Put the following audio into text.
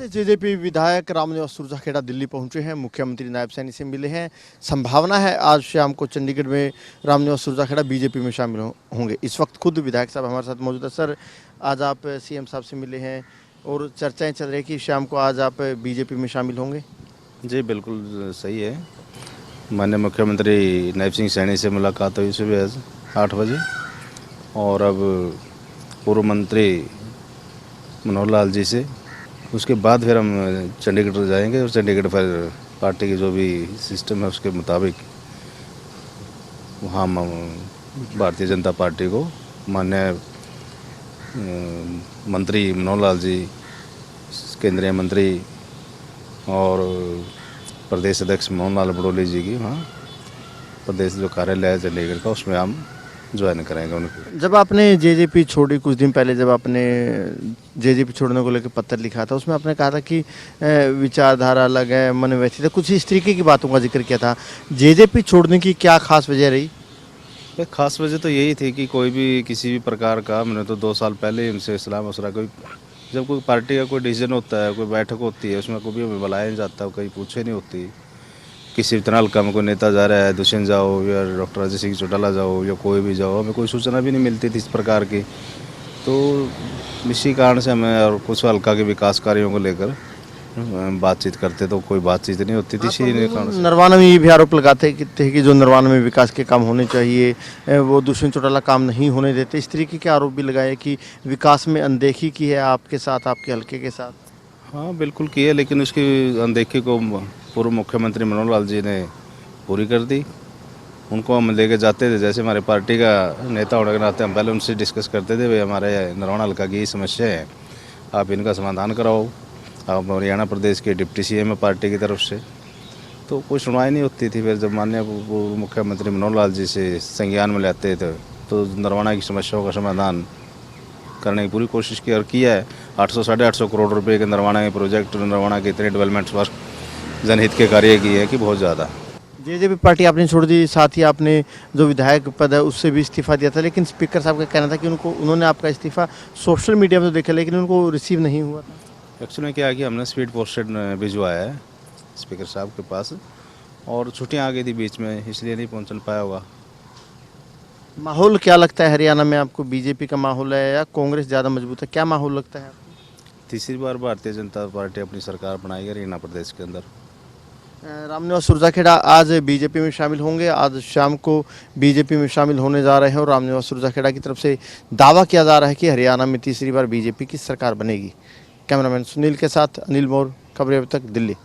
से जेजेपी विधायक रामनिवास सुरजाखेड़ा दिल्ली पहुंचे हैं, मुख्यमंत्री नायब सैनी से मिले हैं। संभावना है आज शाम को चंडीगढ़ में रामनिवास सुरजाखेड़ा बीजेपी में शामिल होंगे। इस वक्त खुद विधायक साहब हमारे साथ मौजूद है। सर, आज आप सीएम साहब से मिले हैं और चर्चाएं चल रही है कि शाम को आज आप बीजेपी में शामिल होंगे। जी बिल्कुल सही है। माननीय मुख्यमंत्री नायब सिंह सैनी से मुलाकात हुई सुबह 8 बजे और अब पूर्व मंत्री मनोहर लाल जी से, उसके बाद फिर हम चंडीगढ़ जाएंगे और चंडीगढ़ फिर पार्टी की जो भी सिस्टम है उसके मुताबिक वहाँ भारतीय जनता पार्टी को माननीय मंत्री मनोहर लाल जी, केंद्रीय मंत्री और प्रदेश अध्यक्ष मोहन लाल बड़ोली जी की वहाँ प्रदेश जो कार्यालय है चंडीगढ़ का, उसमें हम ज्वाइन करेंगे उनकी। जब आपने जेजेपी छोड़ी कुछ दिन पहले, जब आपने जेजेपी छोड़ने को लेकर पत्र लिखा था, उसमें आपने कहा था कि विचारधारा अलग है, मन व्यथित है, कुछ इस तरीके की बातों का जिक्र किया था। जेजेपी छोड़ने की क्या खास वजह रही? खास वजह तो यही थी कि कोई भी किसी भी प्रकार का, मैंने तो 2 साल पहले ही उनसे सलाह मशवरा, कोई जब कोई पार्टी का कोई डिसीजन होता है, कोई बैठक होती है, उसमें कभी हमें बुलाया नहीं जाता, कहीं पूछे नहीं होती। किसी भी तरह हल्का में कोई नेता जा रहा है, दुष्यंत जाओ या डॉक्टर अजय सिंह चौटाला जाओ या कोई भी जाओ, हमें कोई सूचना भी नहीं मिलती थी इस प्रकार की। तो इसी कारण से हमें और कुछ हल्का के विकास कार्यों को लेकर बातचीत करते तो कोई बातचीत नहीं होती थी। इसी कारण से नरवाना में ये भी आरोप लगाते थे कि जो नरवाना में विकास के काम होने चाहिए वो दुष्यंत चौटाला काम नहीं होने देते। इस तरीके के आरोप भी लगाए कि विकास में अनदेखी की है आपके साथ, आपके हल्के के साथ। हाँ बिल्कुल की है, लेकिन उसकी अनदेखी को पूर्व मुख्यमंत्री मनोहर लाल जी ने पूरी कर दी। उनको हम लेके जाते थे, जैसे हमारे पार्टी का नेता होने के नाते हम पहले उनसे डिस्कस करते थे, भाई हमारे नरवाना हल्का की समस्या है, आप इनका समाधान कराओ। आप हरियाणा प्रदेश के डिप्टी सीएम है पार्टी की तरफ से, तो कोई सुनवाई नहीं होती थी। फिर जब माननीय पूर्व मुख्यमंत्री मनोहर लाल जी से संज्ञान में लेते थे तो नरवाना की समस्याओं का समाधान करने की पूरी कोशिश की और किया है। 800 साढ़े 800 करोड़ रुपए के नरवाना के प्रोजेक्ट, नरवाना के इतने डेवलपमेंट वर्क जनहित के कार्य किए हैं कि बहुत ज़्यादा। जेजेपी पार्टी आपने छोड़ दी, साथ ही आपने जो विधायक पद है उससे भी इस्तीफा दिया था, लेकिन स्पीकर साहब का कहना था कि उन्होंने आपका इस्तीफा सोशल मीडिया में तो देखा, लेकिन उनको रिसीव नहीं हुआ था। एक्चुअली में क्या है कि हमने स्पीड पोस्टेड भिजवाया है स्पीकर साहब के पास, और छुट्टियां आ गई थी बीच में, इसलिए नहीं पहुंच पाया होगा। माहौल क्या लगता है हरियाणा में आपको? बीजेपी का माहौल है या कांग्रेस ज़्यादा मजबूत है? क्या माहौल लगता है आपको? तीसरी बार भारतीय जनता पार्टी अपनी सरकार बनाएगी हरियाणा प्रदेश के अंदर। रामनिवास सुरजाखेड़ा आज बीजेपी में शामिल होंगे। आज शाम को बीजेपी में शामिल होने जा रहे हैं और रामनिवास सुरजाखेड़ा की तरफ से दावा किया जा रहा है कि हरियाणा में तीसरी बार बीजेपी की सरकार बनेगी। कैमरामैन सुनील के साथ अनिल मोर, खबरें अब तक, दिल्ली।